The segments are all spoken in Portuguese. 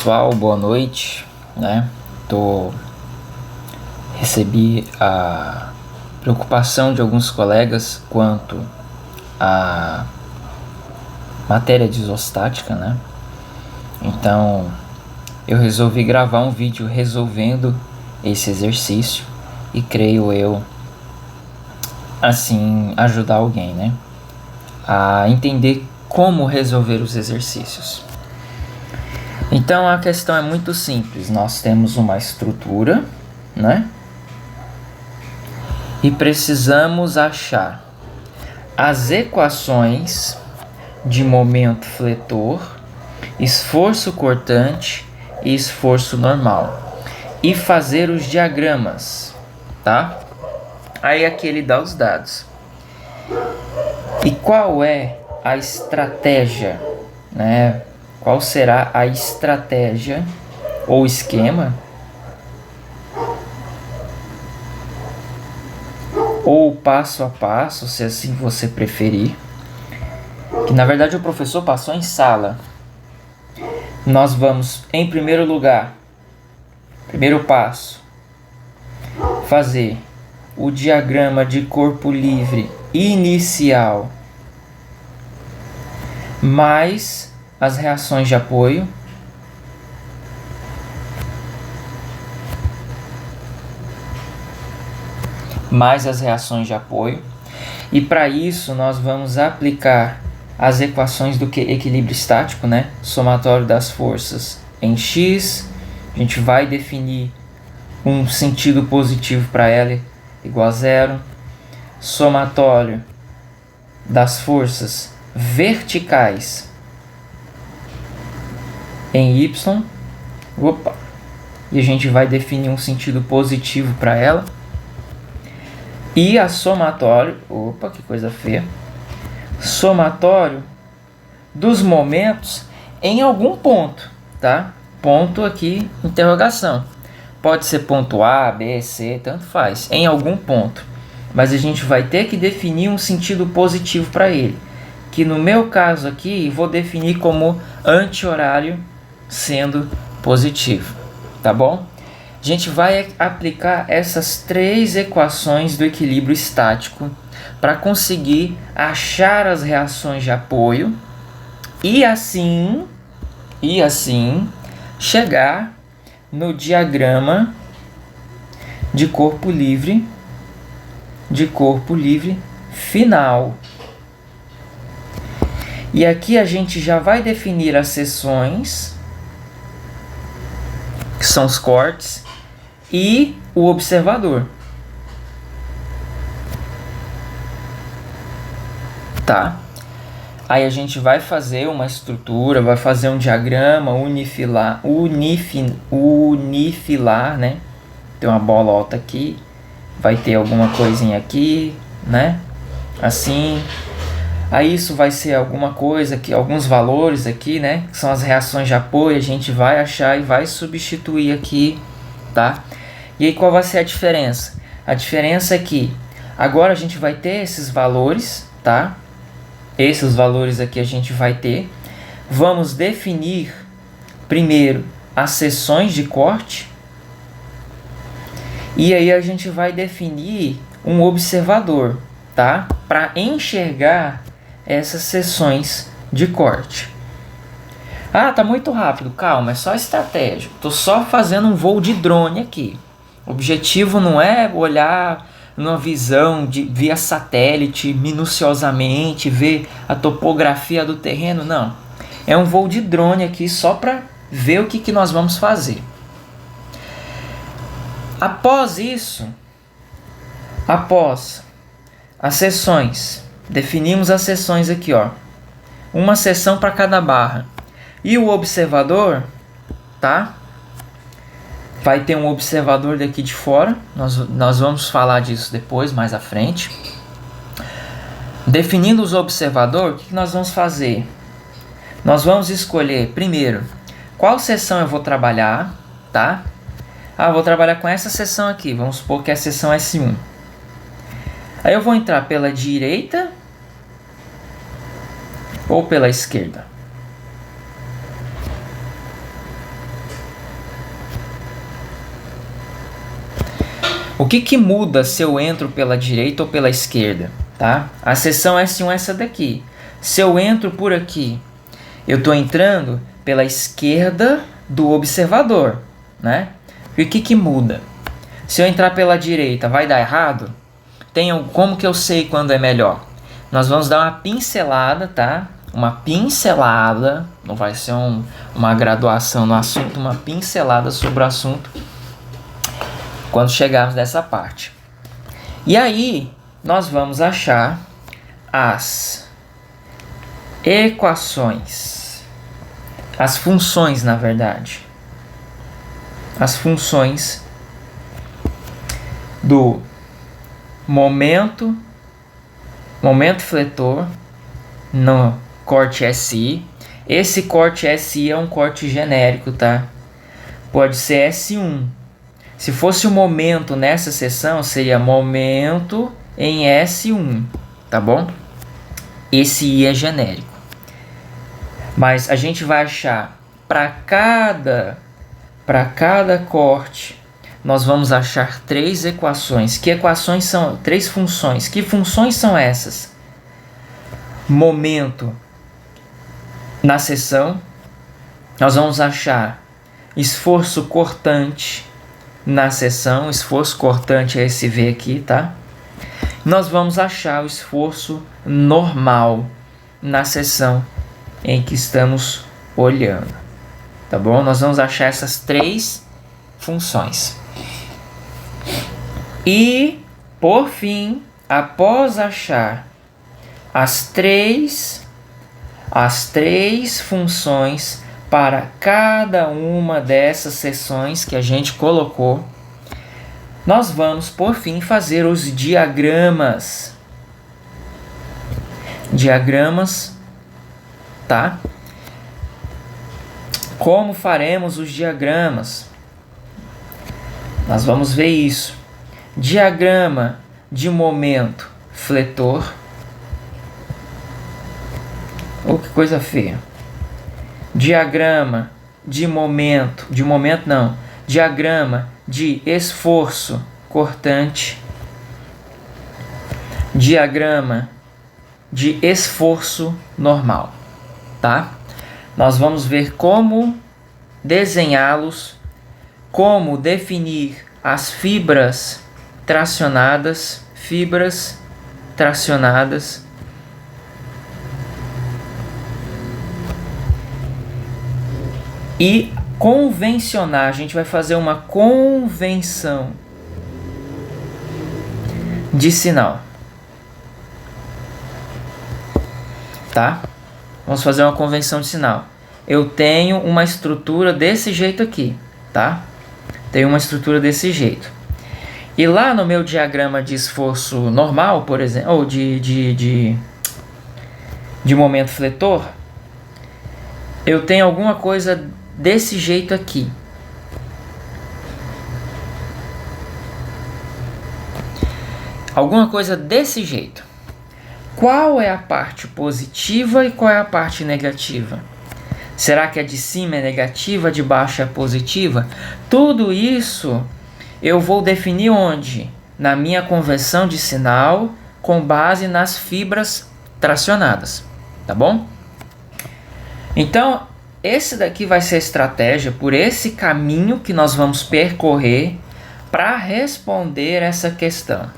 pessoal, boa noite, né? Recebi a preocupação de alguns colegas quanto à matéria de isostática, né? Então, eu resolvi gravar um vídeo resolvendo esse exercício e creio eu, assim, ajudar alguém, né? A entender como resolver os exercícios. Então a questão é muito simples. Nós temos uma estrutura, né? E precisamos achar as equações de momento fletor, esforço cortante e esforço normal. E fazer os diagramas, tá? Aí aqui ele dá os dados. E qual é a estratégia, né? Qual será a estratégia ou esquema ou passo a passo, se assim você preferir, que na verdade o professor passou em sala. Nós vamos, em primeiro lugar, primeiro passo, fazer o diagrama de corpo livre inicial mais as reações de apoio, e para isso nós vamos aplicar as equações do equilíbrio estático, né? Somatório das forças em X, a gente vai definir um sentido positivo para L igual a zero, somatório das forças verticais em Y, e a gente vai definir um sentido positivo para ela, e a somatório, que coisa feia, somatório dos momentos em algum ponto, tá? Ponto aqui, interrogação. Pode ser ponto A, B, C, tanto faz, em algum ponto. Mas a gente vai ter que definir um sentido positivo para ele, que no meu caso aqui vou definir como anti-horário sendo positivo, tá bom? A gente vai aplicar essas três equações do equilíbrio estático para conseguir achar as reações de apoio e assim chegar no diagrama de corpo livre final. E aqui a gente já vai definir as seções, que são os cortes, e o observador. Tá? Aí a gente vai fazer uma estrutura, vai fazer um diagrama unifilar, né? Tem uma bolota aqui, vai ter alguma coisinha aqui, né? Assim. Aí isso vai ser alguma coisa, que alguns valores aqui, né? Que são as reações de apoio, a gente vai achar e vai substituir aqui, tá? E aí qual vai ser a diferença? A diferença é que agora a gente vai ter esses valores, tá? Esses valores aqui a gente vai ter. Vamos definir primeiro as seções de corte. E aí a gente vai definir um observador, tá? Para enxergar essas seções de corte. Ah, tá muito rápido. Calma, é só estratégia. Tô só fazendo um voo de drone aqui. O objetivo não é olhar numa visão via satélite minuciosamente, ver a topografia do terreno, não. É um voo de drone aqui só para ver o que nós vamos fazer. Após isso, após as seções, definimos as seções aqui, ó. Uma seção para cada barra. E o observador, tá? Vai ter um observador daqui de fora. Nós vamos falar disso depois, mais à frente. Definindo os observadores, o que nós vamos fazer? Nós vamos escolher, primeiro, qual seção eu vou trabalhar, tá? Ah, eu vou trabalhar com essa seção aqui. Vamos supor que é a seção S1. Aí eu vou entrar pela direita ou pela esquerda? O que muda se eu entro pela direita ou pela esquerda? Tá? A seção S1 é essa daqui. Se eu entro por aqui, eu estou entrando pela esquerda do observador, né? E o que muda? Se eu entrar pela direita, vai dar errado? Como que eu sei quando é melhor? Nós vamos dar uma pincelada, tá? Uma pincelada, não vai ser uma graduação no assunto, uma pincelada sobre o assunto quando chegarmos nessa parte. E aí, nós vamos achar as equações, as funções, na verdade. As funções do momento fletor no corte SI. Esse corte SI é um corte genérico, tá? Pode ser S1. Se fosse o momento nessa seção, seria momento em S1, tá bom? Esse I é genérico. Mas a gente vai achar para cada corte, nós vamos achar 3 equações. Que equações são? 3 funções. Que funções são essas? Momento na seção, nós vamos achar esforço cortante na seção. Esforço cortante é esse V aqui, tá? Nós vamos achar o esforço normal na seção em que estamos olhando, tá bom? Nós vamos achar essas 3 funções. E, por fim, após achar as três funções para cada uma dessas seções que a gente colocou, nós vamos, por fim, fazer os diagramas. Diagramas, tá? Como faremos os diagramas? Nós vamos ver isso. Diagrama de momento fletor. Oh, que coisa feia. Diagrama de momento não. Diagrama de esforço cortante. Diagrama de esforço normal, tá? Nós vamos ver como desenhá-los, como definir as fibras tracionadas, e convencionar. A gente vai fazer uma convenção de sinal, tá? Vamos fazer uma convenção de sinal. Eu tenho uma estrutura desse jeito aqui, tá? Tenho uma estrutura desse jeito. E lá no meu diagrama de esforço normal, por exemplo, ou de momento fletor, eu tenho alguma coisa desse jeito aqui. Alguma coisa desse jeito. Qual é a parte positiva e qual é a parte negativa? Será que a de cima é negativa, a de baixo é positiva? Tudo isso eu vou definir onde? Na minha conversão de sinal com base nas fibras tracionadas, tá bom? Então, esse daqui vai ser a estratégia, por esse caminho que nós vamos percorrer para responder essa questão.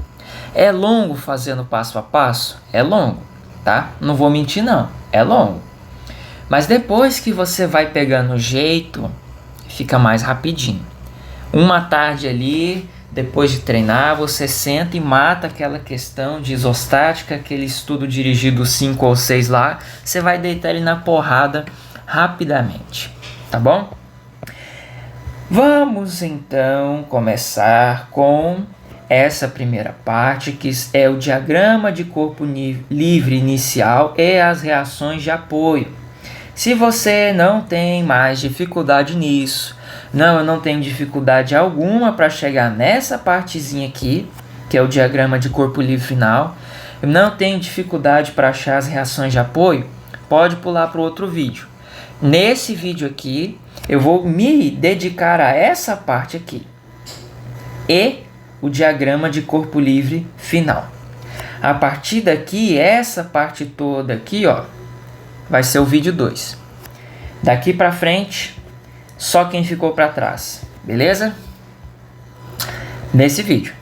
É longo fazendo passo a passo? É longo, tá? Não vou mentir não, é longo. Mas depois que você vai pegando o jeito, fica mais rapidinho. Uma tarde ali, depois de treinar, você senta e mata aquela questão de isostática, aquele estudo dirigido 5 ou 6 lá, você vai deitar ele na porrada rapidamente, tá bom? Vamos então começar com essa primeira parte, que é o diagrama de corpo livre inicial e as reações de apoio. Se você não tem mais dificuldade nisso, eu não tenho dificuldade alguma para chegar nessa partezinha aqui, que é o diagrama de corpo livre final, eu não tenho dificuldade para achar as reações de apoio, pode pular para o outro vídeo. Nesse vídeo aqui, eu vou me dedicar a essa parte aqui. E o diagrama de corpo livre final. A partir daqui, essa parte toda aqui, ó, vai ser o vídeo 2. Daqui para frente, só quem ficou para trás, beleza? Nesse vídeo.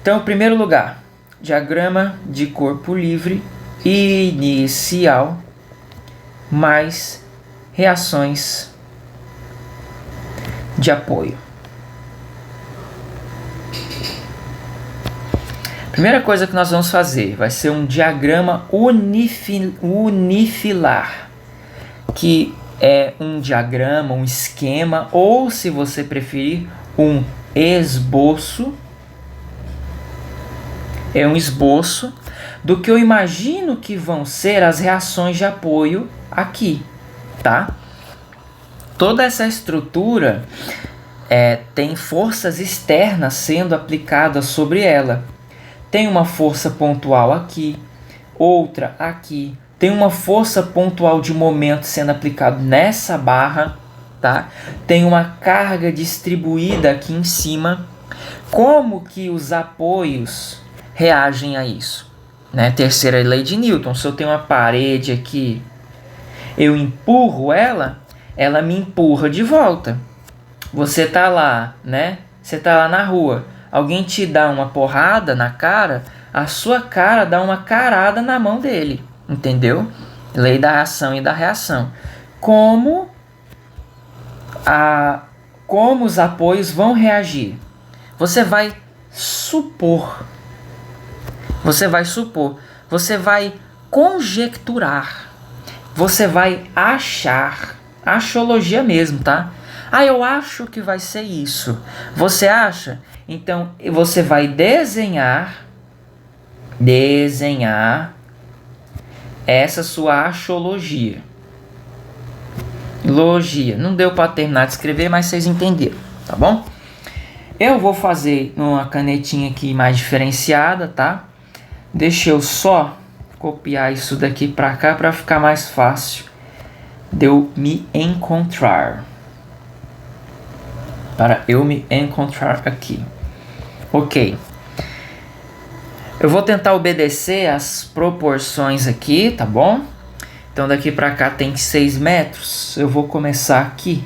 Então, em primeiro lugar, diagrama de corpo livre inicial mais reações de apoio. Primeira coisa que nós vamos fazer vai ser um diagrama unifilar, que é um diagrama, um esquema, ou se você preferir, um esboço. É um esboço do que eu imagino que vão ser as reações de apoio aqui, tá? Toda essa estrutura tem forças externas sendo aplicadas sobre ela. Tem uma força pontual aqui, outra aqui. Tem uma força pontual de momento sendo aplicado nessa barra, tá? Tem uma carga distribuída aqui em cima. Como que os apoios reagem a isso? Né? Terceira lei de Newton. Se eu tenho uma parede aqui, eu empurro ela, ela me empurra de volta. Você tá lá, né? Você tá lá na rua. Alguém te dá uma porrada na cara, a sua cara dá uma carada na mão dele. Entendeu? Lei da ação e da reação. Como os apoios vão reagir? Você vai supor. Você vai conjecturar. Você vai achar. Achologia mesmo, tá? Ah, eu acho que vai ser isso. Você acha? Então, você vai desenhar essa sua achologia. Logia. Não deu para terminar de escrever, mas vocês entenderam, tá bom? Eu vou fazer uma canetinha aqui mais diferenciada, tá? Deixa eu só copiar isso daqui para cá para ficar mais fácil de eu me encontrar. Para eu me encontrar aqui. Ok. Eu vou tentar obedecer as proporções aqui, tá bom? Então daqui para cá tem 6 metros. Eu vou começar aqui.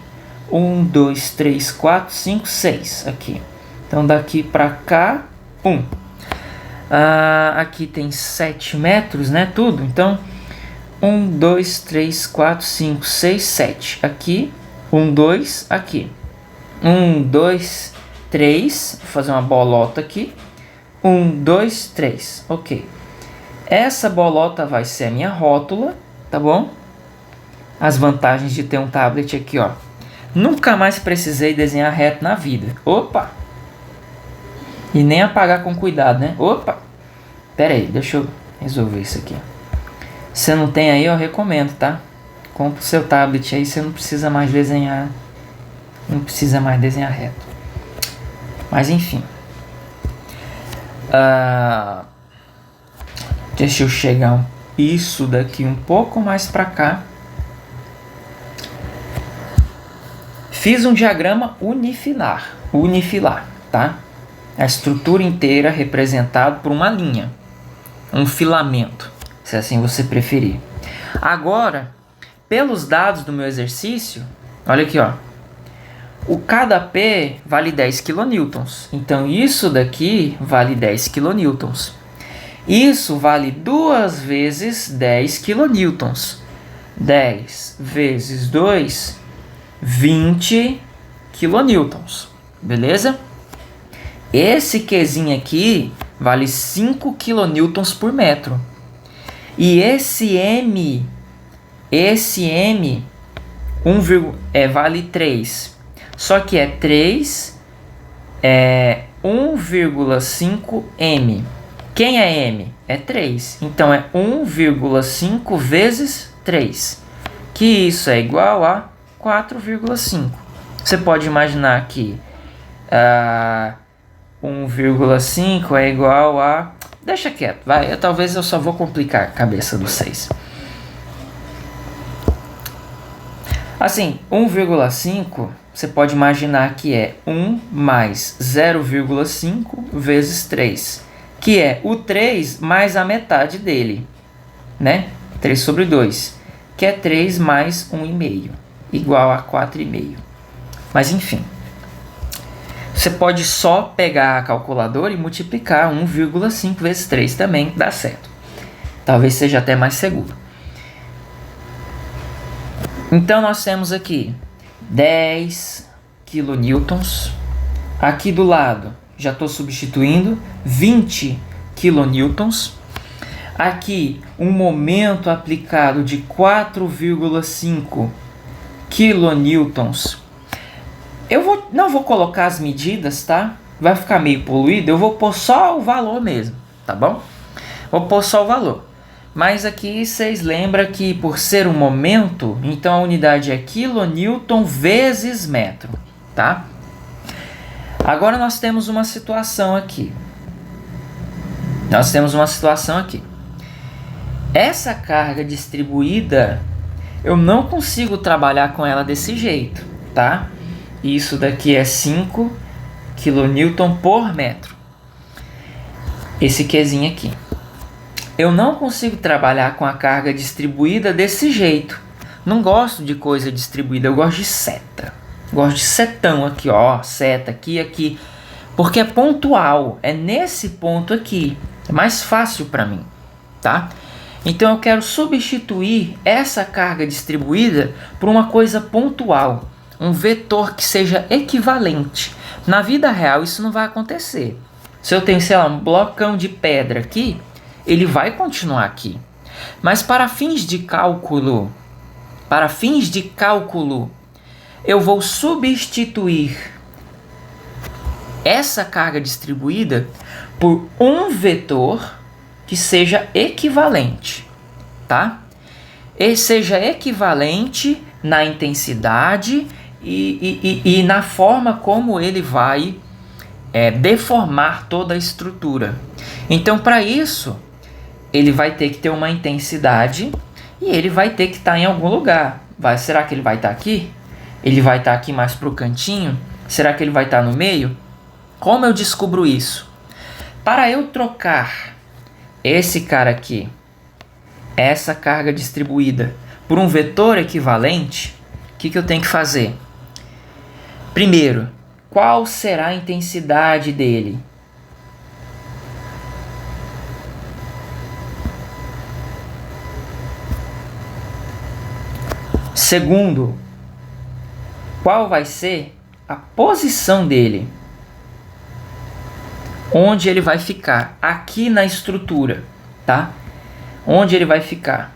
1, 2, 3, 4, 5, 6. Aqui. Então daqui para cá, 1. Aqui tem 7 metros, né? Tudo. Então 1, 2, 3, 4, 5, 6, 7. Aqui. 1, 2, aqui. 1, 2, 3. Vou fazer uma bolota aqui. 1, 2, 3. Ok. Essa bolota vai ser a minha rótula, tá bom? As vantagens de ter um tablet aqui, ó. Nunca mais precisei desenhar reto na vida. Opa! E nem apagar com cuidado, né? Opa! Pera aí, deixa eu resolver isso aqui. Se você não tem aí, eu recomendo, tá? Compre o seu tablet aí, você não precisa mais desenhar. Não precisa mais desenhar reto. Mas enfim. Deixa eu chegar isso daqui um pouco mais para cá. Fiz um diagrama unifilar, tá? A estrutura inteira representada por uma linha, um filamento, se assim você preferir. Agora, pelos dados do meu exercício, olha aqui, ó. O cada P vale 10 kN. Então, isso daqui vale 10 kN. Isso vale 2 vezes 10 kN. 10 vezes 2, 20 kN. Beleza? Esse Qzinho aqui vale 5 kN por metro. E esse M vale 3. Só que é 3, 1,5 M. Quem é M? É 3. Então, é 1,5 vezes 3. Que isso é igual a 4,5. Você pode imaginar que 1,5 é igual a... Deixa quieto, vai. Talvez eu só vou complicar a cabeça dos 6. Assim, 1,5 você pode imaginar que é 1 mais 0,5 vezes 3, que é o 3 mais a metade dele, né? 3 sobre 2, que é 3 mais 1,5, igual a 4,5. Mas enfim, você pode só pegar a calculadora e multiplicar 1,5 vezes 3 também, dá certo. Talvez seja até mais seguro. Então nós temos aqui 10 kN. Aqui do lado, já estou substituindo, 20 kN. Aqui, um momento aplicado de 4,5 kN. Não vou colocar as medidas, tá? Vai ficar meio poluído, eu vou pôr só o valor mesmo, tá bom? Vou pôr só o valor. Mas aqui vocês lembram que por ser um momento, então a unidade é kN vezes metro, tá? Agora nós temos uma situação aqui. Essa carga distribuída, eu não consigo trabalhar com ela desse jeito, tá? Isso daqui é 5 kN por metro. Esse Qzinho aqui. Eu não consigo trabalhar com a carga distribuída desse jeito. Não gosto de coisa distribuída, eu gosto de seta. Gosto de setão aqui, ó, seta aqui, aqui. Porque é pontual, é nesse ponto aqui. É mais fácil para mim, tá? Então eu quero substituir essa carga distribuída por uma coisa pontual. Um vetor que seja equivalente. Na vida real isso não vai acontecer. Se eu tenho, sei lá, um blocão de pedra aqui, ele vai continuar aqui. Mas para fins de cálculo, eu vou substituir essa carga distribuída por um vetor que seja equivalente, tá? E seja equivalente na intensidade e na forma como ele vai deformar toda a estrutura. Então, para isso, ele vai ter que ter uma intensidade e ele vai ter que estar em algum lugar. Será que ele vai estar aqui? Ele vai estar aqui mais para o cantinho? Será que ele vai estar no meio? Como eu descubro isso? Para eu trocar esse cara aqui, essa carga distribuída, por um vetor equivalente, o que eu tenho que fazer? Primeiro, qual será a intensidade dele? Segundo, qual vai ser a posição dele? Onde ele vai ficar? Aqui na estrutura, tá? Onde ele vai ficar?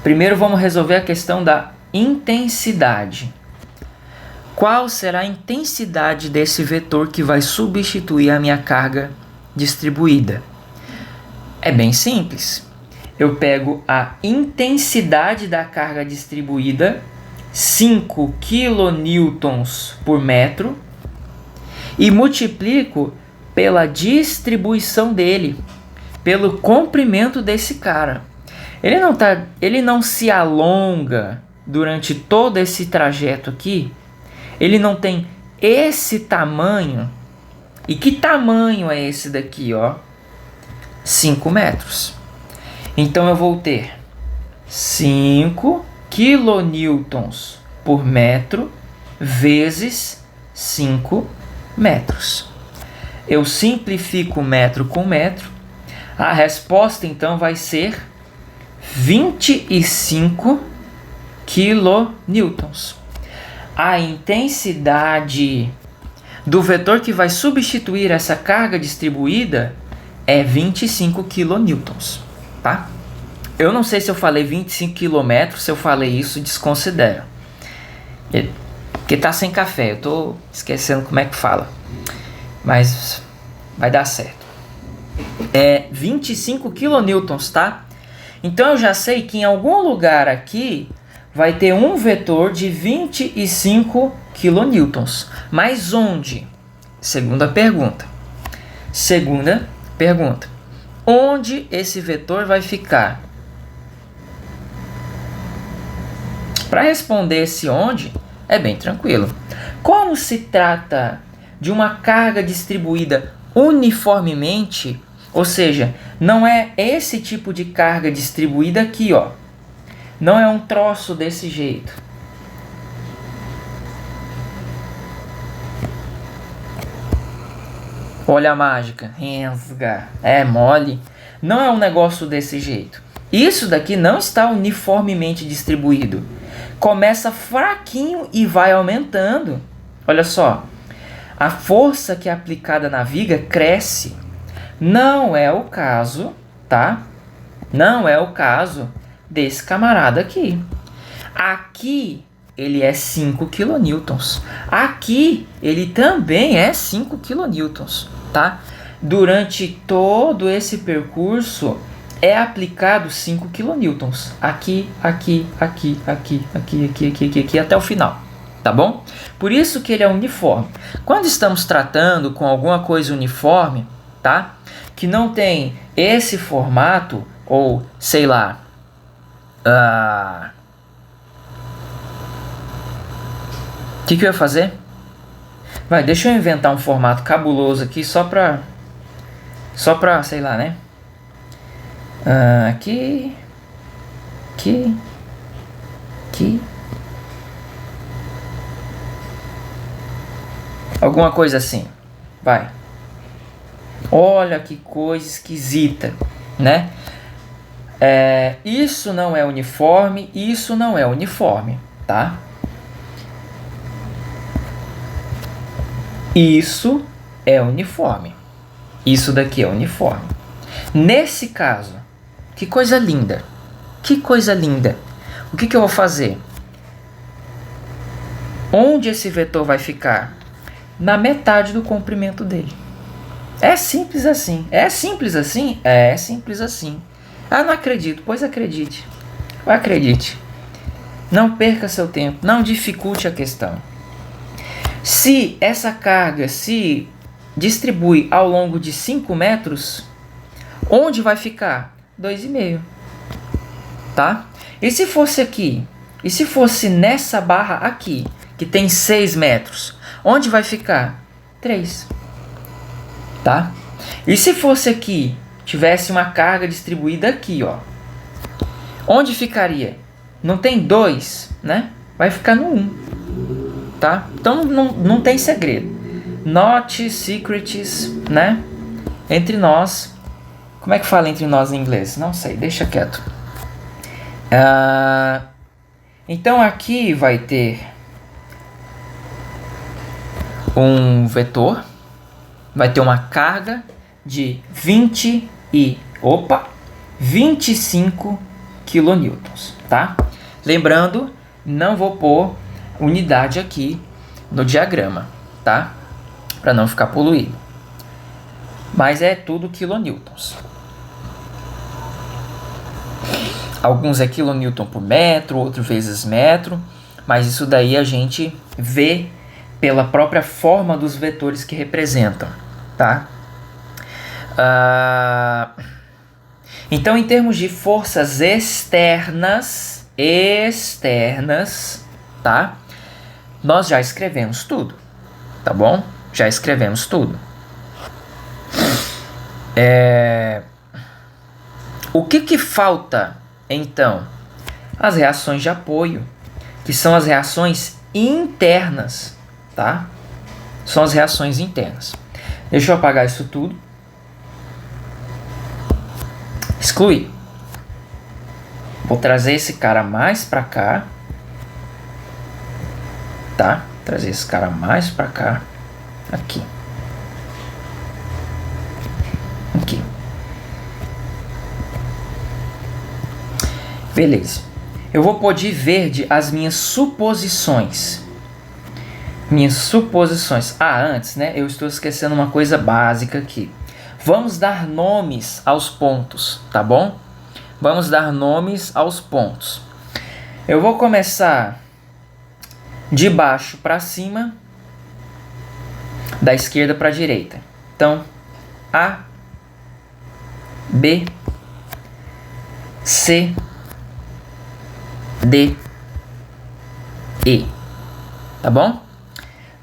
Primeiro vamos resolver a questão da intensidade. Qual será a intensidade desse vetor que vai substituir a minha carga distribuída? É bem simples. Eu pego a intensidade da carga distribuída, 5 kN por metro, e multiplico pela distribuição dele, pelo comprimento desse cara. Ele não se alonga durante todo esse trajeto aqui. Ele não tem esse tamanho. E que tamanho é esse daqui, ó? 5 metros. Então eu vou ter 5 kN por metro vezes 5 metros. Eu simplifico metro com metro. A resposta então vai ser 25 kN. A intensidade do vetor que vai substituir essa carga distribuída é 25 kN, tá? Eu não sei se eu falei 25 km, se eu falei isso, desconsidero. Porque tá sem café, eu tô esquecendo como é que fala. Mas vai dar certo. É 25 kN, tá? Então eu já sei que em algum lugar aqui vai ter um vetor de 25 kN. Mas onde? Segunda pergunta. Onde esse vetor vai ficar? Para responder esse onde, é bem tranquilo. Como se trata de uma carga distribuída uniformemente, ou seja, não é esse tipo de carga distribuída aqui, ó. Não é um troço desse jeito. Olha a mágica. Rensga. É mole. Não é um negócio desse jeito. Isso daqui não está uniformemente distribuído. Começa fraquinho e vai aumentando. Olha só. A força que é aplicada na viga cresce. Não é o caso, tá? Não é o caso desse camarada aqui. Aqui ele é 5 kN. Aqui ele também é 5 kN, tá? Durante todo esse percurso é aplicado 5 kN. Aqui, aqui, aqui, aqui, aqui, aqui, aqui, aqui, até o final, tá bom? Por isso que ele é uniforme. Quando estamos tratando com alguma coisa uniforme, tá? Que não tem esse formato, ou sei lá, o que eu ia fazer? Vai, deixa eu inventar um formato cabuloso aqui só pra, sei lá, né? Aqui. Alguma coisa assim. Vai. Olha que coisa esquisita, né? Isso não é uniforme, isso não é uniforme, tá? Isso é uniforme. Isso daqui é uniforme. Nesse caso, que coisa linda. Que coisa linda. O que eu vou fazer? Onde esse vetor vai ficar? Na metade do comprimento dele. É simples assim. É simples assim? É simples assim. Ah, não acredito. Pois acredite. Acredite. Não perca seu tempo. Não dificulte a questão. Se essa carga se distribui ao longo de 5 metros, onde vai ficar? 2,5. Tá? E se fosse aqui? E se fosse nessa barra aqui, que tem 6 metros? Onde vai ficar? 3. Tá? E se fosse aqui, tivesse uma carga distribuída aqui, ó. Onde ficaria? Não tem 2, né? Vai ficar no 1. Tá? Então não tem segredo. Not secrets, né? Entre nós. Como é que fala entre nós em inglês? Não sei, deixa quieto. Então aqui vai ter um vetor. Vai ter uma carga de 25 kN, tá? Lembrando, não vou pôr unidade aqui no diagrama, tá? Para não ficar poluído. Mas é tudo kilonewtons. Alguns é kilonewton por metro, outros vezes metro, mas isso daí a gente vê pela própria forma dos vetores que representam, tá? Então, em termos de forças externas, tá? Nós já escrevemos tudo, tá bom? Já escrevemos tudo. O que falta, então? As reações de apoio, que são as reações internas, tá? São as reações internas. Deixa eu apagar isso tudo. Excluir. Vou trazer esse cara mais para cá. Tá? Trazer esse cara mais para cá. Aqui. Aqui. Beleza. Eu vou pôr de verde as minhas suposições. Antes, né? Eu estou esquecendo uma coisa básica aqui. Vamos dar nomes aos pontos, tá bom? Vamos dar nomes aos pontos. Eu vou começar de baixo para cima, da esquerda para a direita. Então, A, B, C, D, E. Tá bom?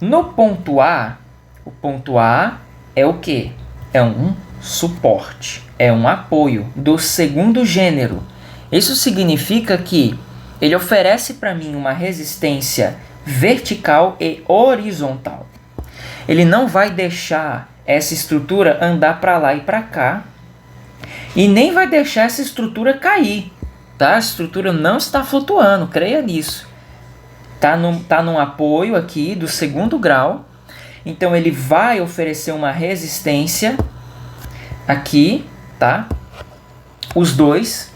No ponto A, o ponto A é o quê? É um suporte, é um apoio do segundo gênero. Isso significa que ele oferece para mim uma resistência vertical e horizontal. Ele não vai deixar essa estrutura andar para lá e para cá, e nem vai deixar essa estrutura cair, tá? A estrutura não está flutuando, creia nisso. Tá num apoio aqui do segundo grau, então ele vai oferecer uma resistência aqui, tá? Os dois,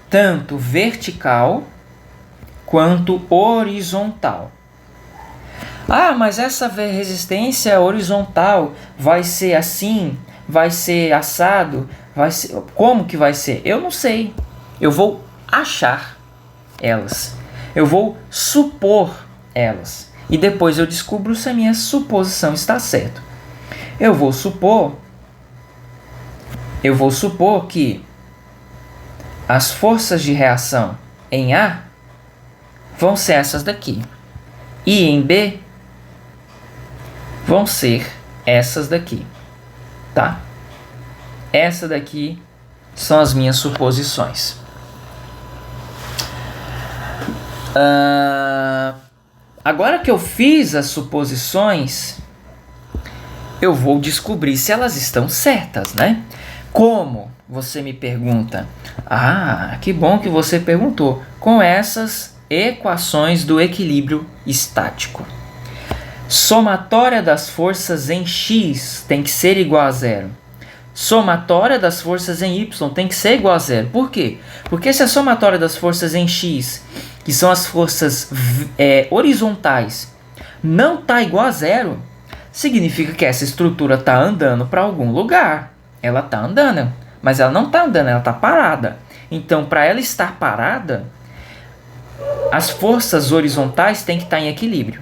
tanto vertical quanto horizontal. Ah, mas essa resistência horizontal vai ser assim, vai ser assado, vai ser... Como que vai ser? Eu não sei. Eu vou achar elas. Eu vou supor elas. E depois eu descubro se a minha suposição está certa. Eu vou supor que as forças de reação em A vão ser essas daqui. E em B vão ser essas daqui, tá? Essa daqui são as minhas suposições. Agora que eu fiz as suposições, eu vou descobrir se elas estão certas, né? Como? Você me pergunta. Ah, que bom que você perguntou. Com essas equações do equilíbrio estático. Somatória das forças em X tem que ser igual a zero. Somatória das forças em Y tem que ser igual a zero. Por quê? Porque se a somatória das forças em X, que são as forças horizontais, não está igual a zero, significa que essa estrutura está andando para algum lugar. Ela está andando, mas ela não está andando, ela está parada. Então, para ela estar parada, as forças horizontais têm que estar em equilíbrio.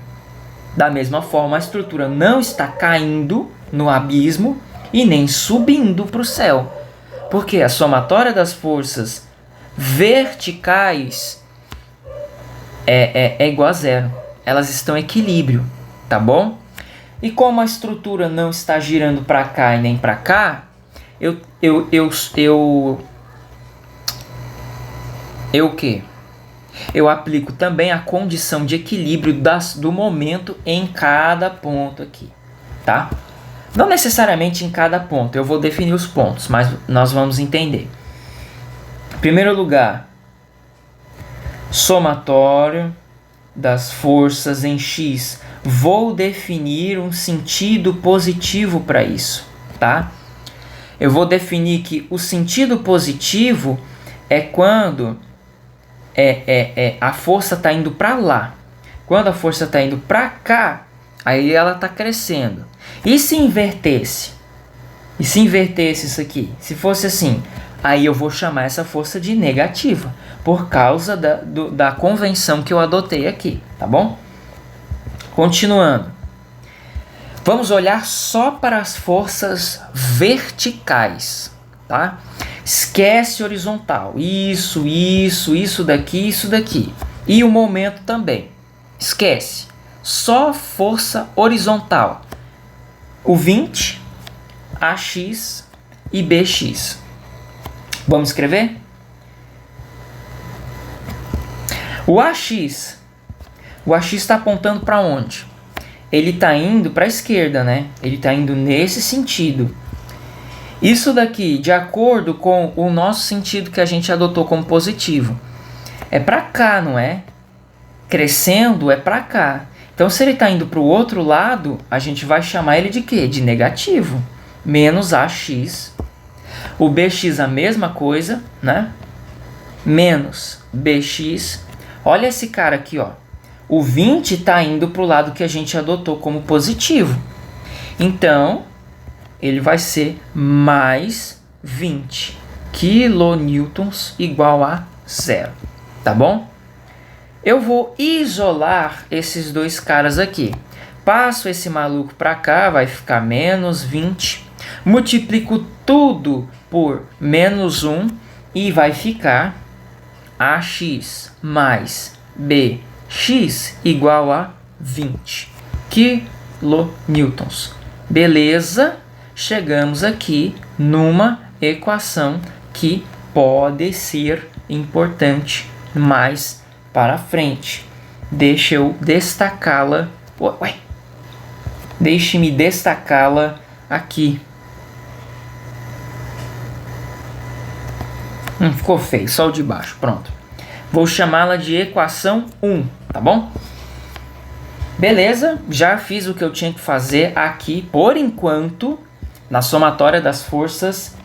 Da mesma forma, a estrutura não está caindo no abismo e nem subindo para o céu. Porque a somatória das forças verticais é igual a zero. Elas estão em equilíbrio, tá bom? E como a estrutura não está girando para cá e nem para cá, eu aplico também a condição de equilíbrio do momento em cada ponto aqui, tá? Não necessariamente em cada ponto, eu vou definir os pontos, mas nós vamos entender. Em primeiro lugar, somatório das forças em X. Vou definir um sentido positivo para isso, tá? Eu vou definir que o sentido positivo é quando a força está indo para lá. Quando a força está indo para cá, aí ela está crescendo. E se invertesse? E se invertesse isso aqui? Se fosse assim, aí eu vou chamar essa força de negativa, por causa da convenção que eu adotei aqui, tá bom? Continuando. Vamos olhar só para as forças verticais, tá? Esquece horizontal. Isso daqui, isso daqui. E o momento também. Esquece. Só força horizontal. O 20, AX e BX. Vamos escrever? O AX está apontando para onde? Ele está indo para a esquerda, né? Ele está indo nesse sentido. Isso daqui, de acordo com o nosso sentido que a gente adotou como positivo, é para cá, não é? Crescendo é para cá. Então, se ele está indo para o outro lado, a gente vai chamar ele de quê? De negativo. Menos AX. O BX a mesma coisa, né? Menos BX. Olha esse cara aqui, ó. O 20 está indo para o lado que a gente adotou como positivo. Então, ele vai ser mais 20 kilonewtons igual a zero. Tá bom? Eu vou isolar esses dois caras aqui. Passo esse maluco para cá, vai ficar menos 20. Multiplico tudo por menos 1 e vai ficar AX mais BX x igual a 20 kN. Beleza? Chegamos aqui numa equação que pode ser importante mais para frente. Deixa eu destacá-la. Deixe-me destacá-la aqui. Ficou feio, só o de baixo, pronto. Vou chamá-la de equação 1, tá bom? Beleza, já fiz o que eu tinha que fazer aqui, por enquanto, na somatória das forças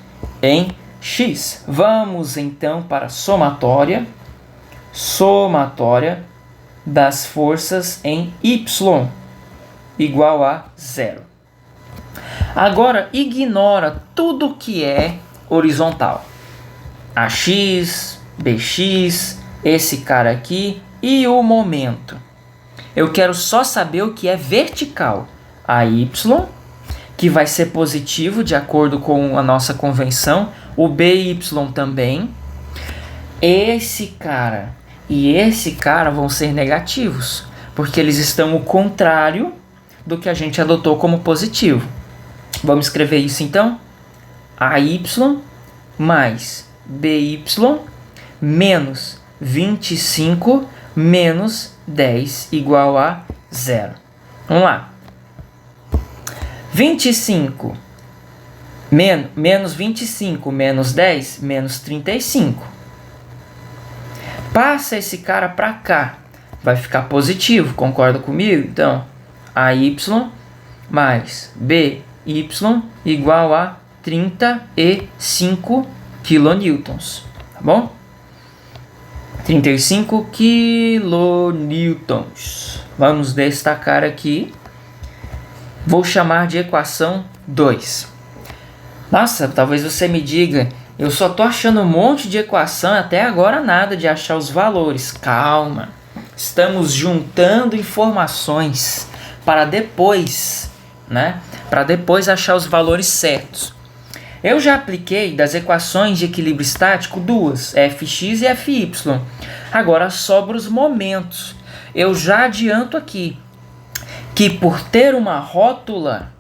em X. Vamos então para a somatória das forças em Y, igual a 0. Agora, ignora tudo que é horizontal. AX, BX, esse cara aqui e o momento. Eu quero só saber o que é vertical. AY, que vai ser positivo de acordo com a nossa convenção. O BY também. Esse cara e esse cara vão ser negativos, porque eles estão o contrário do que a gente adotou como positivo. Vamos escrever isso então? AY mais BY menos 25 menos 10 igual a 0. Vamos lá. 25 menos 25 menos 10 menos 35. Passa esse cara para cá. Vai ficar positivo, concorda comigo? Então, AY mais BY igual a 35 kN. Tá bom? 35 kN. Vamos destacar aqui. Vou chamar de equação 2. Nossa, talvez você me diga, eu só tô achando um monte de equação, até agora nada de achar os valores. Calma. Estamos juntando informações para depois, né? Para depois achar os valores certos. Eu já apliquei das equações de equilíbrio estático duas, Fx e Fy. Agora sobra os momentos. Eu já adianto aqui que por ter uma rótula,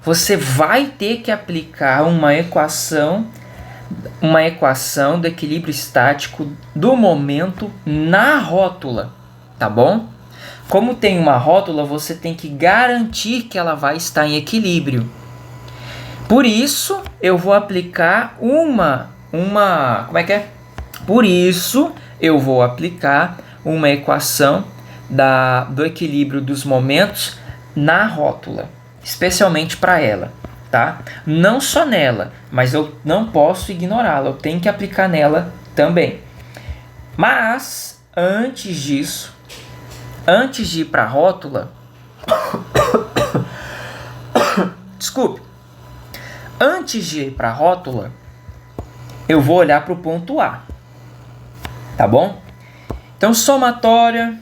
você vai ter que aplicar uma equação do equilíbrio estático do momento na rótula, tá bom? Como tem uma rótula, você tem que garantir que ela vai estar em equilíbrio. Por isso, eu vou aplicar Por isso, eu vou aplicar uma equação do equilíbrio dos momentos na rótula, especialmente para ela, tá? Não só nela, mas eu não posso ignorá-la, eu tenho que aplicar nela também. Mas, antes disso, antes de ir para a rótula, desculpe, antes de ir para a rótula, eu vou olhar para o ponto A, tá bom? Então, somatória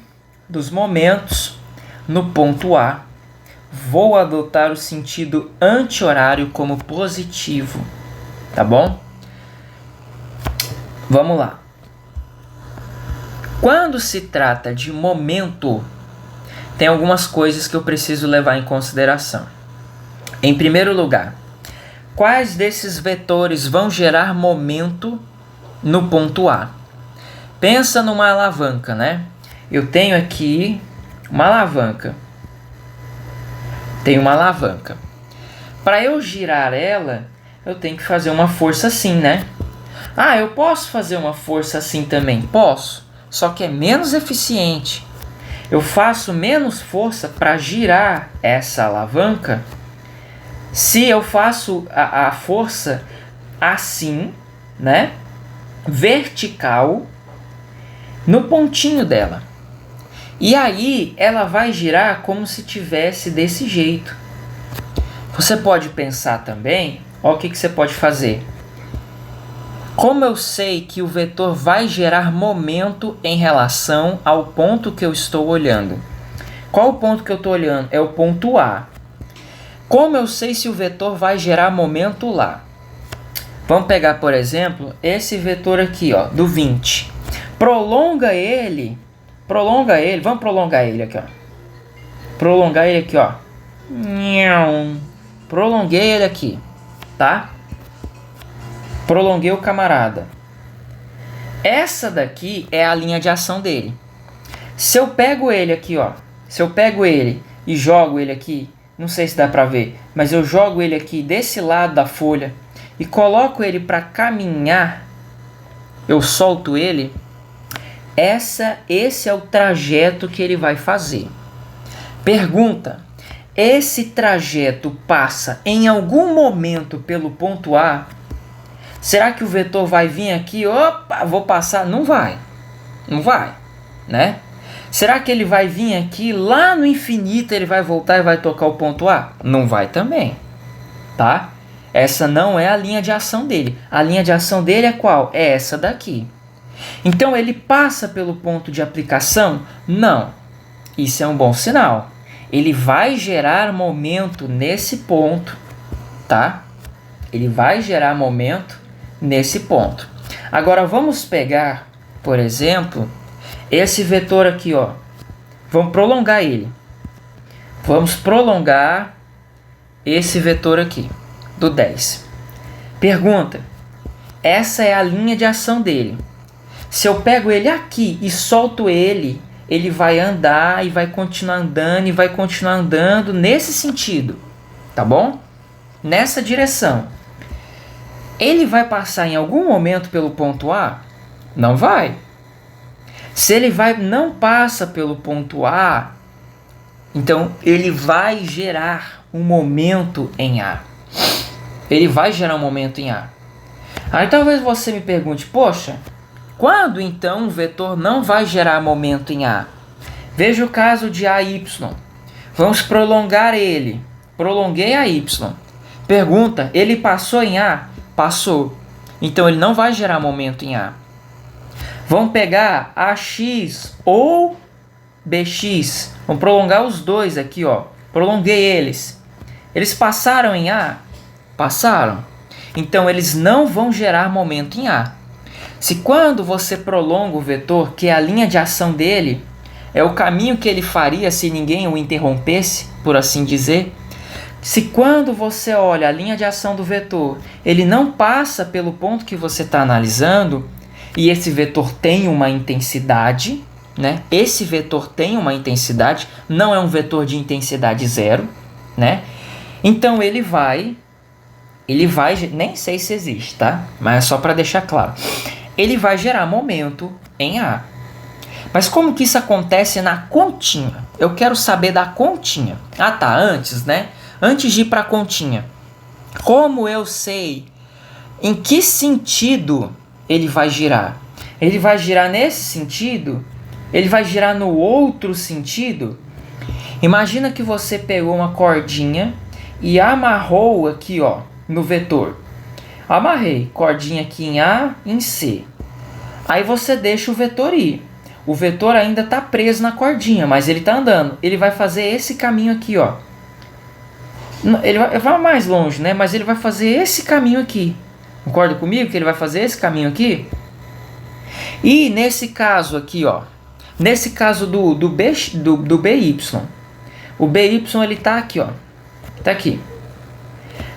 dos momentos no ponto A, vou adotar o sentido anti-horário como positivo, tá bom? Vamos lá. Quando se trata de momento, tem algumas coisas que eu preciso levar em consideração. Em primeiro lugar, quais desses vetores vão gerar momento no ponto A? Pensa numa alavanca, né? Eu tenho aqui uma alavanca. Tem uma alavanca. Para eu girar ela, eu tenho que fazer uma força assim, né? Ah, eu posso fazer uma força assim também? Posso, só que é menos eficiente. Eu faço menos força para girar essa alavanca se eu faço a força assim, né? Vertical, no pontinho dela. E aí ela vai girar como se tivesse desse jeito. Você pode pensar também, ó, o que você pode fazer. Como eu sei que o vetor vai gerar momento em relação ao ponto que eu estou olhando? Qual o ponto que eu estou olhando? É o ponto A. Como eu sei se o vetor vai gerar momento lá? Vamos pegar, por exemplo, esse vetor aqui, ó, do 20. Prolonga ele Prolonga ele. Vamos prolongar ele aqui, ó. Prolongar ele aqui, ó. Prolonguei ele aqui, tá? Prolonguei o camarada. Essa daqui é a linha de ação dele. Se eu pego ele aqui, ó. Se eu pego ele e jogo ele aqui, não sei se dá pra ver, mas eu jogo ele aqui desse lado da folha e coloco ele para caminhar, eu solto ele, esse é o trajeto que ele vai fazer. Pergunta: esse trajeto passa em algum momento pelo ponto A? Será que o vetor vai vir aqui, opa, vou passar? Não vai, né? Será que ele vai vir aqui, lá no infinito ele vai voltar e vai tocar o ponto A? Não vai também, tá? Essa não é a linha de ação dele. A linha de ação dele é qual? É essa daqui. Então ele passa pelo ponto de aplicação? Não. Isso é um bom sinal. Ele vai gerar momento nesse ponto, tá? Ele vai gerar momento nesse ponto. Agora vamos pegar, por exemplo, esse vetor aqui, ó. Vamos prolongar ele. Vamos prolongar esse vetor aqui, do 10. Pergunta: essa é a linha de ação dele. Se eu pego ele aqui e solto ele, ele vai andar e vai continuar andando e vai continuar andando nesse sentido, tá bom? Nessa direção. Ele vai passar em algum momento pelo ponto A? Não vai. Se ele não passa pelo ponto A, então ele vai gerar um momento em A. Ele vai gerar um momento em A. Aí talvez você me pergunte: poxa, quando então o vetor não vai gerar momento em A? Veja o caso de AY. Vamos prolongar ele. Prolonguei AY. Pergunta: ele passou em A? Passou. Então ele não vai gerar momento em A. Vamos pegar AX ou BX. Vamos prolongar os dois aqui, ó. Prolonguei eles. Eles passaram em A? Passaram. Então eles não vão gerar momento em A. Se quando você prolonga o vetor, que é a linha de ação dele, é o caminho que ele faria se ninguém o interrompesse, por assim dizer. Se quando você olha a linha de ação do vetor, ele não passa pelo ponto que você está analisando, e esse vetor tem uma intensidade, né? Esse vetor tem uma intensidade, não é um vetor de intensidade zero, né? Então ele vai, nem sei se existe, tá? Mas é só para deixar claro. Ele vai gerar momento em A. Mas como que isso acontece na continha? Eu quero saber da continha. Ah, tá, antes, né? Antes de ir para a continha. Como eu sei em que sentido ele vai girar? Ele vai girar nesse sentido? Ele vai girar no outro sentido? Imagina que você pegou uma cordinha e amarrou aqui, ó, no vetor. Amarrei cordinha aqui em A e em C. Aí você deixa o vetor ir. O vetor ainda está preso na cordinha, mas ele está andando. Ele vai fazer esse caminho aqui, ó. Ele vai mais longe, né? Mas ele vai fazer esse caminho aqui. Concorda comigo que ele vai fazer esse caminho aqui? E nesse caso aqui, ó. Nesse caso do BY. O BY ele tá aqui, ó. Tá aqui.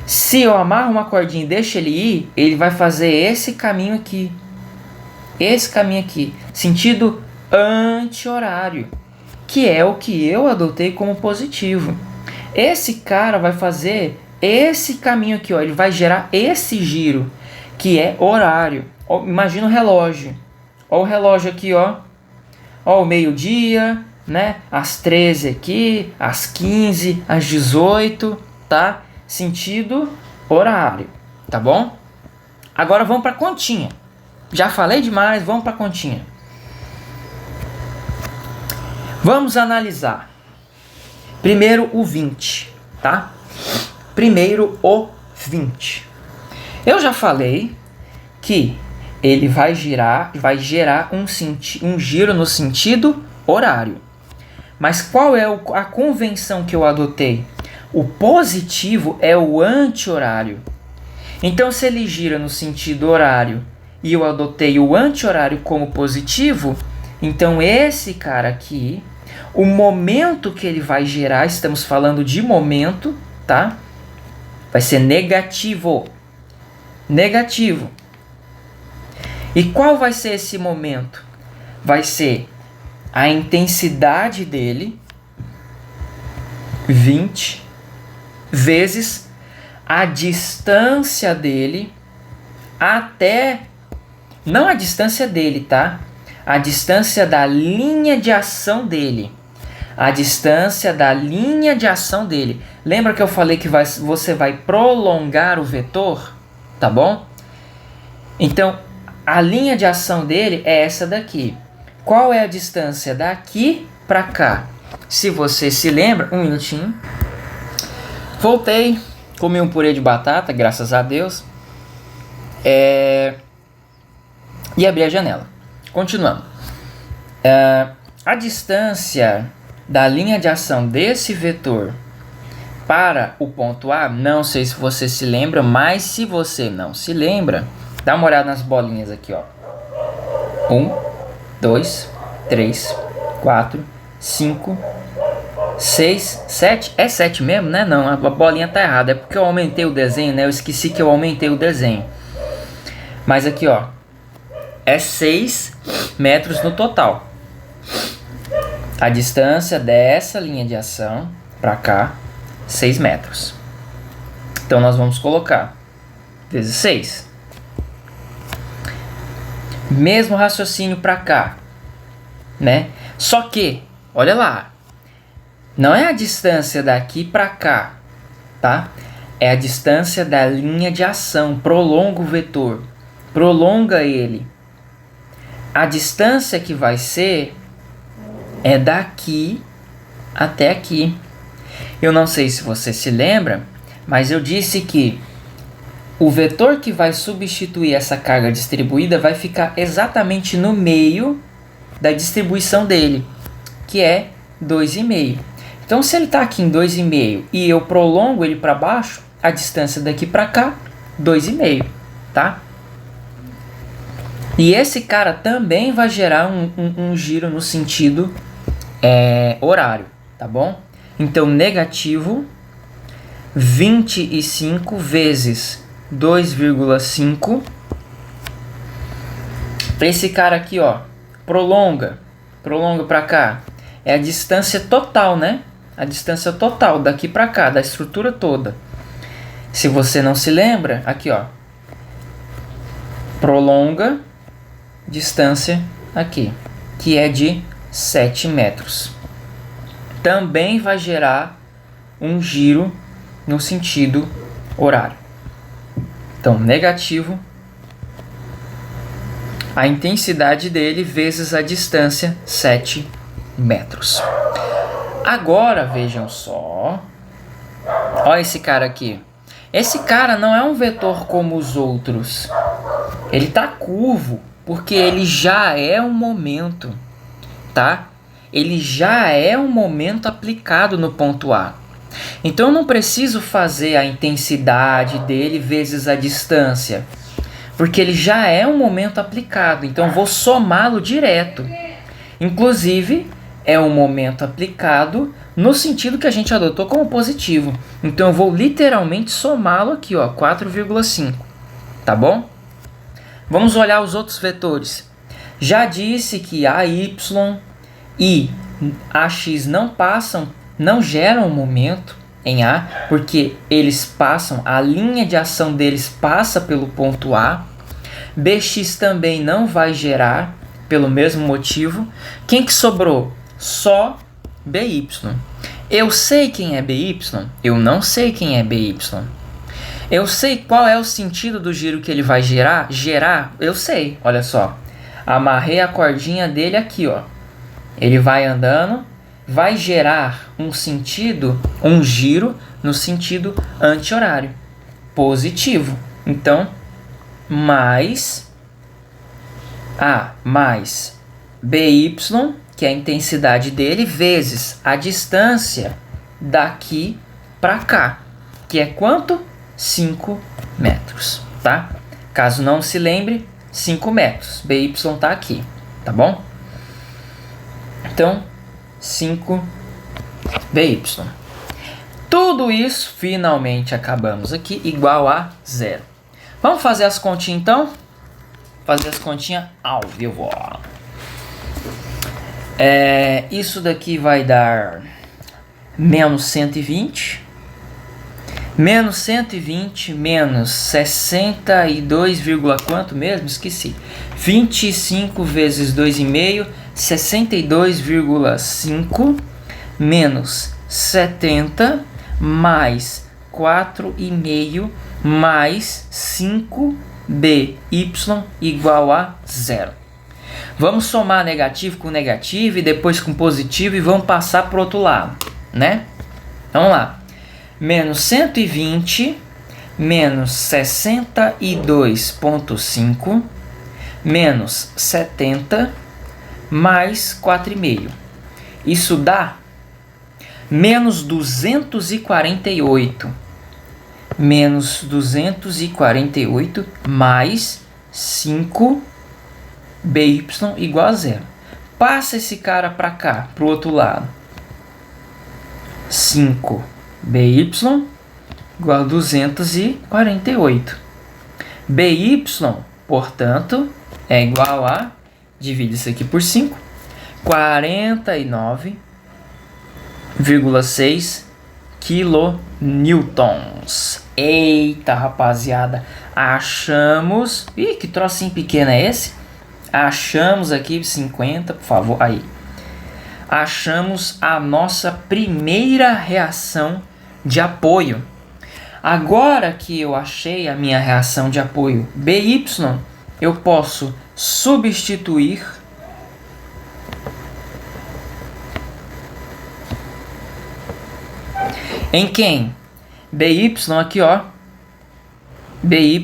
Se eu amarro uma cordinha e deixo ele ir, ele vai fazer esse caminho aqui. Esse caminho aqui. Sentido anti-horário. Que é o que eu adotei como positivo. Esse cara vai fazer esse caminho aqui, ó. Ele vai gerar esse giro, que é horário. Ó, imagina o relógio. Ó o relógio aqui, ó. Ó o meio-dia, né? Às 13 aqui, às 15, às 18, tá? Sentido horário, tá bom? Agora vamos para a continha. Já falei demais, vamos para a continha. Vamos analisar. Primeiro o 20, tá? Primeiro o 20. Eu já falei que ele vai gerar um giro no sentido horário. Mas qual é a convenção que eu adotei? O positivo é o anti-horário. Então, se ele gira no sentido horário e eu adotei o anti-horário como positivo, Então esse cara aqui, o momento que ele vai gerar, estamos falando de momento, tá? Vai ser negativo. Negativo. E qual vai ser esse momento? Vai ser a intensidade dele, 20, vezes a distância dele até... Não a distância dele, tá? A distância da linha de ação dele. A distância da linha de ação dele. Lembra que eu falei que você vai prolongar o vetor? Tá bom? Então, a linha de ação dele é essa daqui. Qual é a distância daqui para cá? Se você se lembra... Um minutinho. Voltei. Comi um purê de batata, graças a Deus. E abri a janela. Continuando. A distância da linha de ação desse vetor para o ponto A, não sei se você se lembra, mas se você não se lembra, dá uma olhada nas bolinhas aqui, ó. 1, 2, 3, 4, 5, 6, 7. É 7 mesmo, né? Não, a bolinha tá errada. É porque eu aumentei o desenho, né? Eu esqueci que eu aumentei o desenho. Mas aqui, ó. É 6 metros no total. A distância dessa linha de ação para cá, 6 metros. Então nós vamos colocar vezes 6. Mesmo raciocínio para cá, né? Só que, olha lá, não é a distância daqui para cá, tá? É a distância da linha de ação. Prolonga o vetor, prolonga ele. A distância que vai ser é daqui até aqui. Eu não sei se você se lembra, mas eu disse que o vetor que vai substituir essa carga distribuída vai ficar exatamente no meio da distribuição dele, que é 2,5. Então, se ele está aqui em 2,5 e eu prolongo ele para baixo, a distância daqui para cá, 2,5, tá? E esse cara também vai gerar um giro no sentido horário, tá bom? Então, negativo 25 vezes 2,5. Esse cara aqui, ó, prolonga para cá. É a distância total, né? A distância total daqui para cá, da estrutura toda. Se você não se lembra, aqui, ó. Prolonga, distância aqui, que é de 7 metros. Também vai gerar um giro no sentido horário. Então, negativo, a intensidade dele vezes a distância, 7 metros. Agora, vejam só. Olha esse cara aqui. Esse cara não é um vetor como os outros. Ele está curvo, porque ele já é um momento, tá? Ele já é um momento aplicado no ponto A. Então eu não preciso fazer a intensidade dele vezes a distância, porque ele já é um momento aplicado. Então eu vou somá-lo direto. Inclusive, é um momento aplicado no sentido que a gente adotou como positivo. Então eu vou literalmente somá-lo aqui, ó, 4,5. Tá bom? Vamos olhar os outros vetores. Já disse que AY e AX não geram momento em A, porque eles passam, a linha de ação deles passa pelo ponto A. BX também não vai gerar, pelo mesmo motivo. Quem que sobrou? Só BY. Eu sei quem é BY? Eu não sei quem é BY. Eu sei qual é o sentido do giro que ele vai gerar? Eu sei, olha só. Amarrei a cordinha dele aqui, ó. Ele vai andando, vai gerar um sentido, um giro no sentido anti-horário, positivo. Então, mais BY, que é a intensidade dele, vezes a distância daqui para cá, que é quanto? 5 metros, tá? Caso não se lembre, 5 metros. BY tá aqui, tá bom? Então, 5BY. Tudo isso, finalmente acabamos aqui, igual a 0. Vamos fazer as continhas então? Fazer as continhas ao vivo. Isso daqui vai dar menos 120. Menos 120 menos 62, quanto mesmo? Esqueci. 25 vezes 2,5, 62,5 menos 70 mais 4,5 mais 5BY igual a 0. Vamos somar negativo com negativo e depois com positivo e vamos passar para o outro lado, né? Vamos lá. Menos 120 menos 62,5 menos 70 mais 4,5. Isso dá menos 248. Menos 248 mais 5BY igual a 0. Passa esse cara para cá, para o outro lado. 5BY igual a 248. BY, portanto, é igual a, divide isso aqui por 5, 49,6 kilonewtons. Eita, rapaziada, achamos... Ih, que trocinho pequeno é esse? Achamos aqui 50, por favor, aí. Achamos a nossa primeira reação de apoio. Agora que eu achei a minha reação de apoio BY, eu posso substituir em quem? BY aqui, ó. BY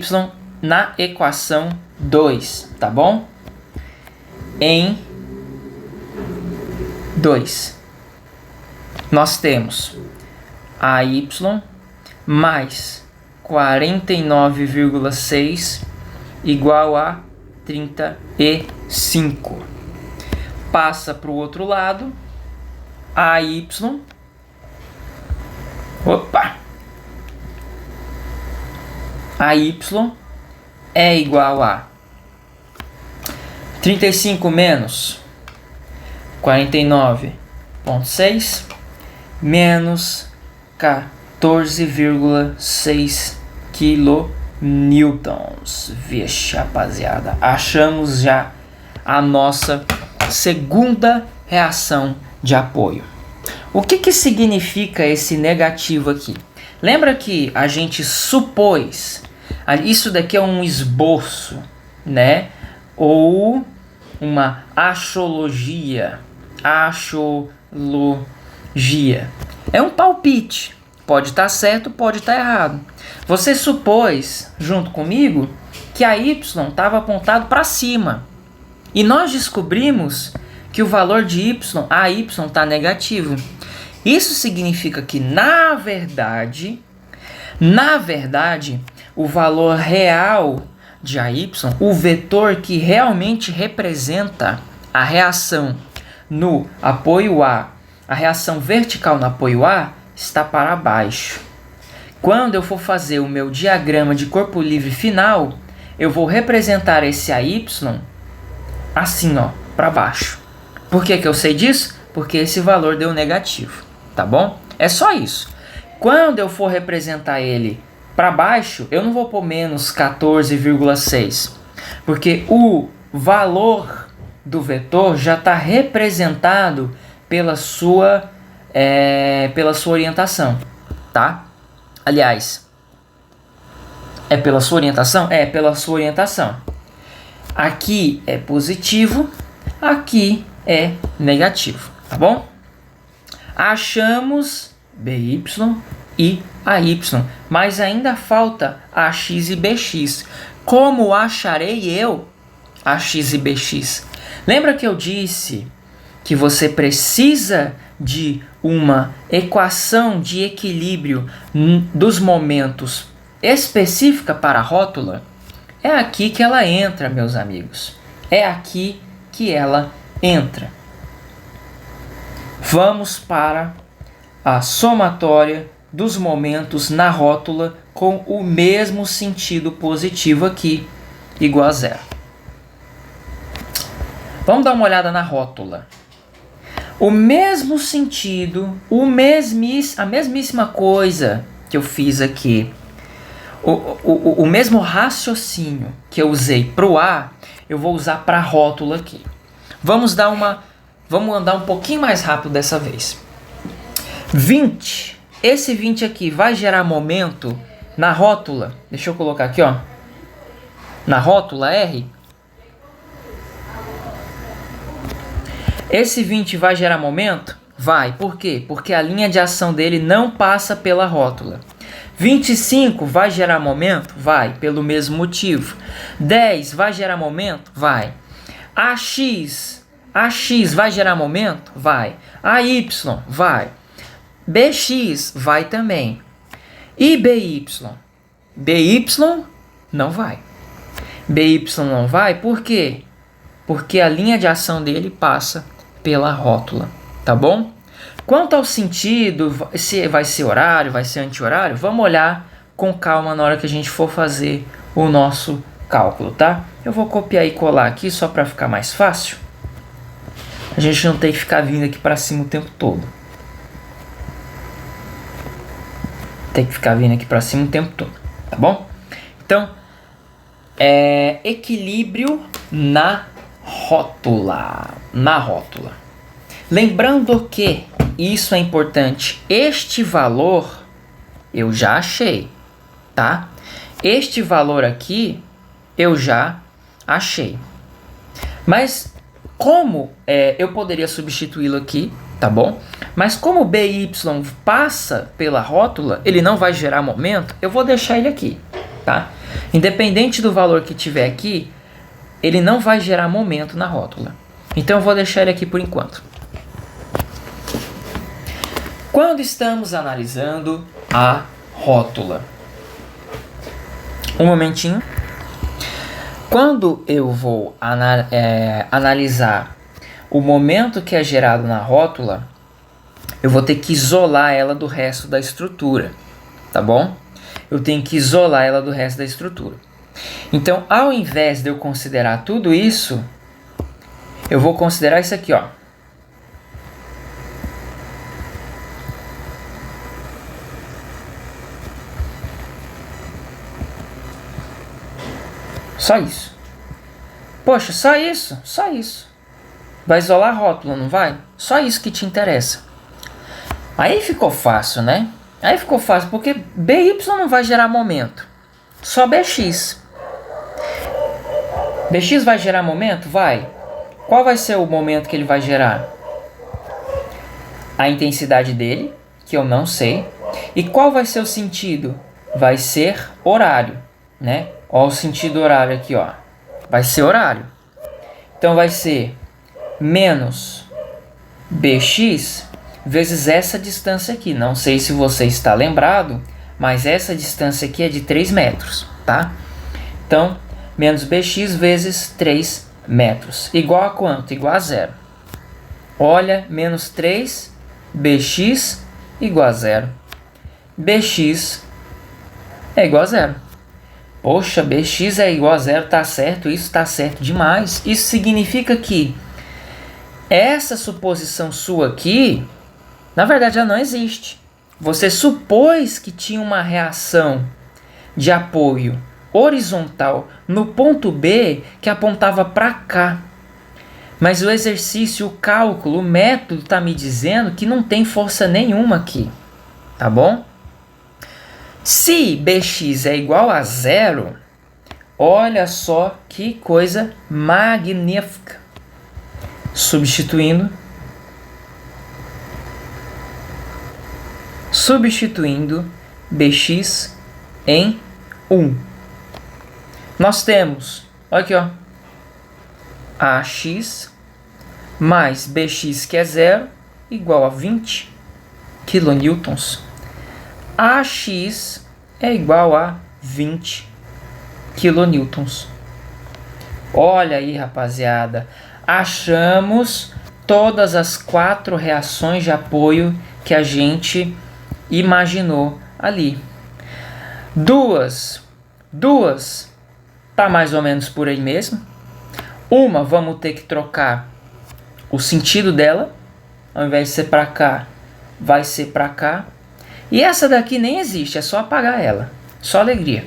na equação 2, tá bom? Em 2. Nós temos AY mais 49,6 igual a 35. Passa para o outro lado. AY. AY é igual a 35 menos 49,6 menos 14,6 kilonewtons. Vixe, rapaziada, achamos já a nossa segunda reação de apoio. O que significa esse negativo aqui? Lembra que a gente supôs, isso daqui é um esboço, né? Ou uma axiologia. É um palpite. Pode estar certo, pode estar errado. Você supôs, junto comigo, que a Y estava apontado para cima. E nós descobrimos que o valor de Y, AY, está negativo. Isso significa que, na verdade, o valor real de AY, o vetor que realmente representa a reação no apoio A, a reação vertical no apoio A, está para baixo. Quando eu for fazer o meu diagrama de corpo livre final, eu vou representar esse AY assim, ó, para baixo. Por que eu sei disso? Porque esse valor deu negativo, tá bom? É só isso. Quando eu for representar ele para baixo, eu não vou pôr menos 14,6, porque o valor do vetor já está representado pela sua orientação, tá? Aliás, é pela sua orientação? É pela sua orientação. Aqui é positivo, aqui é negativo, tá bom? Achamos BY e AY, mas ainda falta AX e BX. Como acharei eu AX e BX? Lembra que eu disse que você precisa de uma equação de equilíbrio dos momentos específica para a rótula? É aqui que ela entra, meus amigos. É aqui que ela entra. Vamos para a somatória dos momentos na rótula com o mesmo sentido positivo aqui, igual a zero. Vamos dar uma olhada na rótula. O mesmo sentido, a mesmíssima coisa que eu fiz aqui, o mesmo raciocínio que eu usei para o A, eu vou usar para a rótula aqui. Vamos andar um pouquinho mais rápido dessa vez. 20. Esse 20 aqui vai gerar momento na rótula. Deixa eu colocar aqui, ó. Na rótula R. Esse 20 vai gerar momento? Vai. Por quê? Porque a linha de ação dele não passa pela rótula. 25 vai gerar momento? Vai. Pelo mesmo motivo. 10 vai gerar momento? Vai. AX vai gerar momento? Vai. AY? Vai. BX vai também. E BY? BY não vai. BY não vai por quê? Porque a linha de ação dele passa pela rótula, tá bom? Quanto ao sentido, se vai ser horário, vai ser anti-horário, vamos olhar com calma na hora que a gente for fazer o nosso cálculo, tá? Eu vou copiar e colar aqui só para ficar mais fácil. A gente não tem que ficar vindo aqui para cima o tempo todo. Tem que ficar vindo aqui para cima o tempo todo, tá bom? Então, equilíbrio na rótula. Lembrando que isso é importante. Este valor eu já achei, tá? Este valor aqui eu já achei. Mas como eu poderia substituí-lo aqui, tá bom? Mas como BY passa pela rótula, ele não vai gerar momento, eu vou deixar ele aqui, tá? Independente do valor que tiver aqui, ele não vai gerar momento na rótula. Então eu vou deixar ele aqui por enquanto. Quando estamos analisando a rótula. Um momentinho. Quando eu vou analisar o momento que é gerado na rótula, eu vou ter que isolar ela do resto da estrutura, tá bom? Eu tenho que isolar ela do resto da estrutura. Então, ao invés de eu considerar tudo isso, eu vou considerar isso aqui, ó. Só isso. Poxa, só isso? Só isso. Vai isolar a rótula, não vai? Só isso que te interessa. Aí ficou fácil, né? Aí ficou fácil, porque BY não vai gerar momento. Só BX. BX vai gerar momento? Vai. Qual vai ser o momento que ele vai gerar? A intensidade dele, que eu não sei. E qual vai ser o sentido? Vai ser horário, né? Ó, o sentido horário aqui, ó. Vai ser horário. Então vai ser menos BX vezes essa distância aqui. Não sei se você está lembrado, mas essa distância aqui é de 3 metros, tá? Então, menos BX vezes 3 metros. Igual a quanto? Igual a zero. Olha, menos 3, BX igual a zero. BX é igual a zero. Poxa, BX é igual a zero, tá certo? Isso tá certo demais. Isso significa que essa suposição sua aqui, na verdade, ela não existe. Você supôs que tinha uma reação de apoio horizontal no ponto B que apontava para cá. Mas o exercício, o cálculo, o método está me dizendo que não tem força nenhuma aqui. Tá bom? Se BX é igual a zero, olha só que coisa magnífica. Substituindo BX em 1. Nós temos, olha aqui, ó, AX mais BX, que é zero, igual a 20 kN. AX é igual a 20 kN. Olha aí, rapaziada. Achamos todas as 4 reações de apoio que a gente imaginou ali. Duas tá mais ou menos por aí mesmo. Uma, vamos ter que trocar o sentido dela. Ao invés de ser para cá, vai ser para cá. E essa daqui nem existe, é só apagar ela. Só alegria.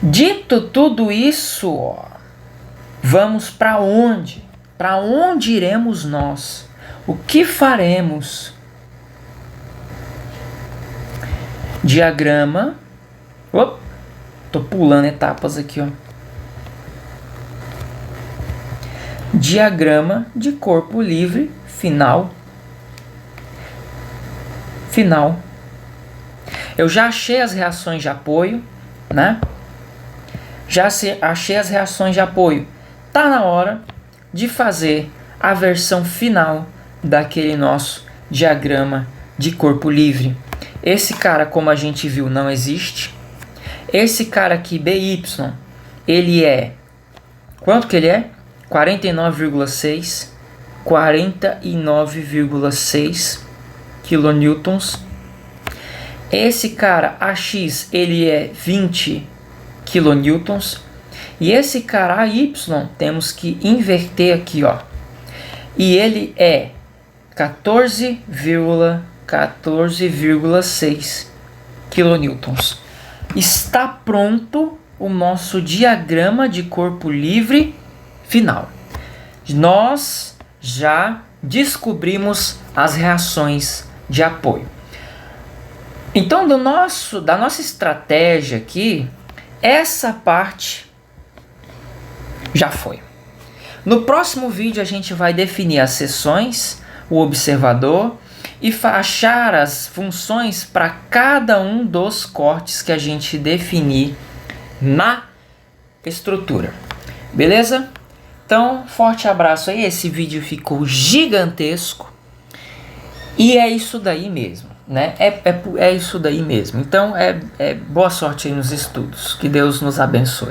Dito tudo isso, ó, vamos para onde? Para onde iremos nós? O que faremos? Diagrama. Tô pulando etapas aqui, ó. Diagrama de corpo livre final. Eu já achei as reações de apoio, né? Achei as reações de apoio. Tá na hora de fazer a versão final daquele nosso diagrama de corpo livre. Esse cara, como a gente viu, não existe. Esse cara aqui, BY, ele é... Quanto que ele é? 49,6 kilonewtons. Esse cara, AX, ele é 20 kilonewtons. E esse cara, AY, temos que inverter aqui, ó. E ele é 14,6 kilonewtons. Está pronto o nosso diagrama de corpo livre final. Nós já descobrimos as reações de apoio. Então, da nossa estratégia aqui, essa parte já foi. No próximo vídeo a gente vai definir as seções, o observador e achar as funções para cada um dos cortes que a gente definir na estrutura. Beleza? Então, forte abraço aí. Esse vídeo ficou gigantesco e é isso daí mesmo, né? É isso daí mesmo. Então, boa sorte aí nos estudos. Que Deus nos abençoe.